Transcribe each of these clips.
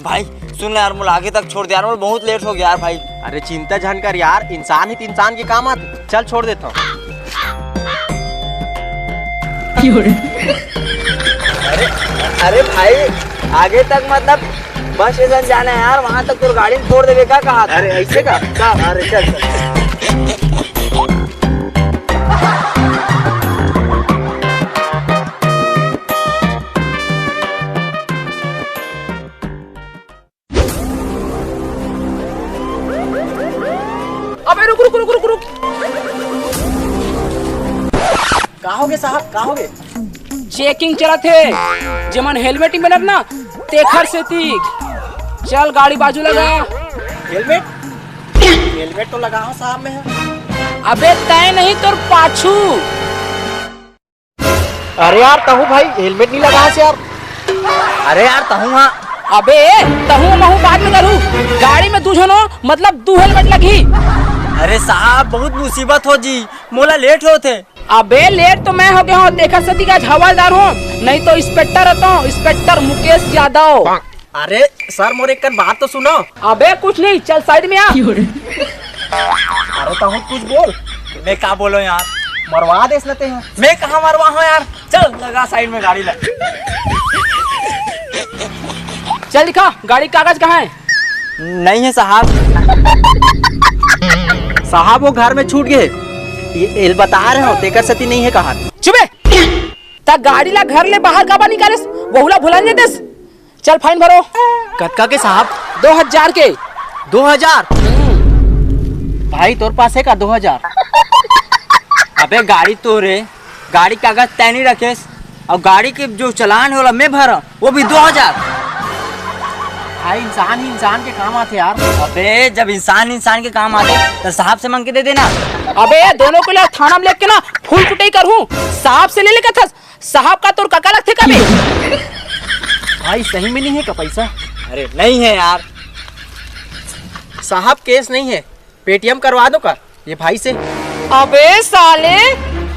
भाई सुन यार, मुझे आगे तक छोड़ दे यार, बहुत लेट हो गया यार भाई। अरे चिंता जान कर यार, इंसान ही तो इंसान के काम आते। चल छोड़ देता हूँ। अरे भाई आगे तक मतलब बस स्टेशन जाना है यार, वहाँ तक तो गाड़ी छोड़ देवे का कहा? अरे ऐसे का? अरे चल चल। अबे रुक रुक रुक रुक रुक। कहाँ हो गए साहब, कहाँ हो गए? चेकिंग चला थे, जमन हेलमेट ही मिलत ना तेखर से तीख। चल गाड़ी बाजू लगा। हेलमेट? हेलमेट तो लगा हो साहब में है। अबे तय नहीं तोर पाछू। अरे यार तहु भाई हेलमेट नहीं लगा से यार। अरे यार तहु हाँ। अबे तहु महू बाद में करू, गाड़ी में तू जनो मतलब तू हेलमेट लगी। अरे साहब बहुत मुसीबत हो जी, मोला लेट होते। अबे लेट तो मैं हो गया हूँ, देखा सती का हवलदार हूँ, नहीं तो इंस्पेक्टर रहता हूँ, इंस्पेक्टर मुकेश यादव। अरे सर मोरे एक बात तो सुनो। अबे कुछ नहीं, चल साइड में आ। अरे तहु कुछ बोल। मैं क्या बोलो यार, मरवा दे लेते हैं। मैं कहाँ मरवा हूँ यार, चल लगा साइड में गाड़ी लग। चल दिखा गाड़ी कागज कहाँ है? नहीं है साहब। साहब वो घर में छूट गए, ये बता रहे हो तेकर सती नहीं है कहा। चुपे ता गाड़ी ला घर ले बाहर काबा निकाले, बहुला भुला देस। चल फाइन भरो। कतका के साहब? 2000 के। 2000? भाई तोर पास है का 2000? अबे गाड़ी तो रे, गाड़ी कागज तय नहीं रखेस, और गाड़ी के जो चलान होला मैं भरा वो भी 2000। भाई इंसान ही इंसान के काम आते यार। अबे जब इंसान इंसान के काम आते तो साहब से मांग के दे देना। अबे दोनों को ले थाना में लेके ना फुल कुटाई करूं, साहब से ले लेके था। साहब का तोर काका लगते कभी? भाई सही में नहीं है का पैसा? अरे नहीं है यार साहब केस नहीं है, पेटीएम करवा दो का ये भाई से। अबे साले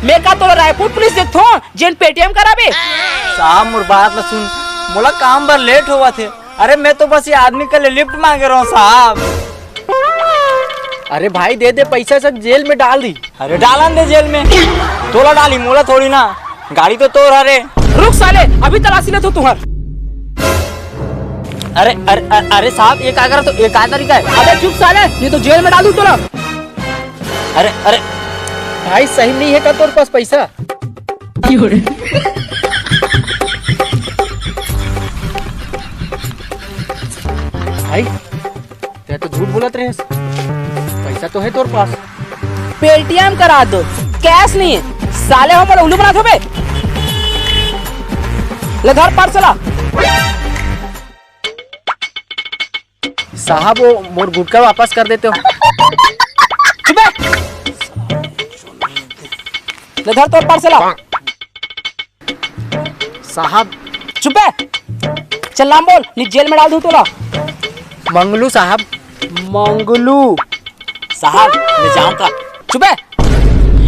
मैं का तो रायपुर पुलिस देखो जिन पेटीएम कराबे। साहब मोर बात न सुन, मोला काम पर लेट हुआ थे। अरे मैं तो बस ये आदमी के लिए लिफ्ट मांग रहा हूँ साहब। अरे भाई दे दे पैसा, सब जेल में डाल दी। अरे डालन दे जेल में, तोला डाली मोला थोड़ी ना, गाड़ी तो तोड़। अरे रुक साले अभी तलाशी ले तो तुम्हार। अरे अरे अरे साहब ये क्या कर, तो ये क्या तरीका है? अबे चुप साले, ये तो जेल में डाल दूं तोला। अरे अरे भाई सही नहीं है का तोर पास पैसा? भाई ते तो झूठ बोलत रहे, पैसा तो है तोर पास। पेटीएम करा दो, कैश नहीं है। साले हो मोला उल्लू बना दो बे। ले घर पार्सला। साहब वो मोर गुटका वापस कर देते हो। चुपे ले घर तोर पार्सला। साहब चुपे चल नाम बोल, नहीं जेल में डाल दूं तोला। मंगलू साहब। मंगलू साहब मैं जाऊँगा। चुपे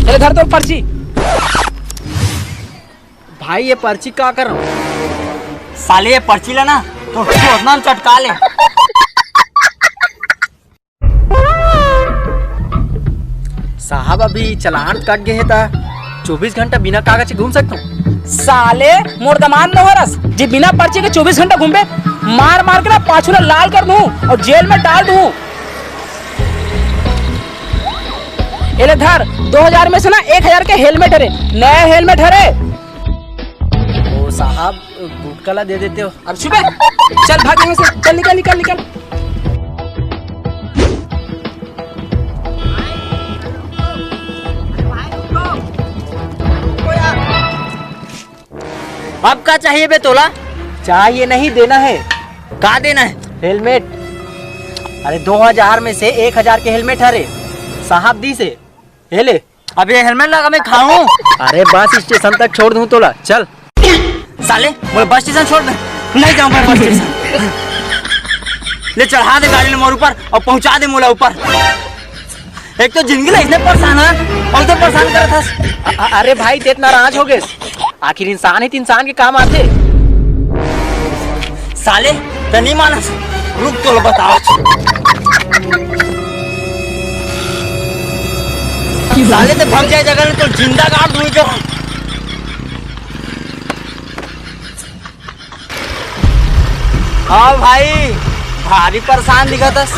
ले घर तोर पर्ची। भाई ये पर्ची क्या कर रहा हूँ? साले ये पर्ची लेना तो उतना चटका ले। साहब अभी चलान कट गए था, 24 घंटा बिना कागज के घूम सकता हूँ। साले मोर दमान न हो रस जी, बिना पर्ची के 24 घंटा घूमे, मार मार के ना पाछूला लाल कर दूं और जेल में डाल दूं। एले धर 2000 में से ना 1000 के हेलमेट हरे, नया हेलमेट हरे। ओ साहब गुटका ला दे देते हो। अब चुपे चल भाग यहाँ से, चल निकल निकल निकल। अब क्या चाहिए बे तोला? चाहिए नहीं, देना है। कहा देना है? हेलमेट। अरे 2000 में से 1000 के हेलमेट हरे साहब दी से। हे ले। अब ये हेलमेट लगा मैं खाऊं? अरे बस स्टेशन तक छोड़ दूं तोला, चल। साले मुझे बस स्टेशन छोड़ दे, नहीं जाऊंगा बस स्टेशन। ले चढ़ा दे गाड़ी ने मोर ऊपर और पहुंचा दे मोला ऊपर। एक तो जिंदगी ला इतने परेशान है और तो परेशान करत हस। अरे भाई ते इतना नाराज हो गए, आखिर इंसान ही तो इंसान के काम आते। साले तो नहीं मानस, रुक तो बताओ। साले तो भाग जाए जगह तो जिंदा गाड़ दूँ जो। हाँ भाई भारी परेशान दिखत हस,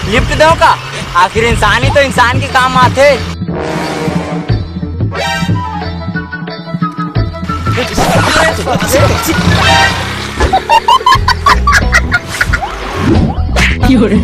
लिफ्ट दो का, आखिर इंसान ही तो इंसान के काम आते। क्यों रे?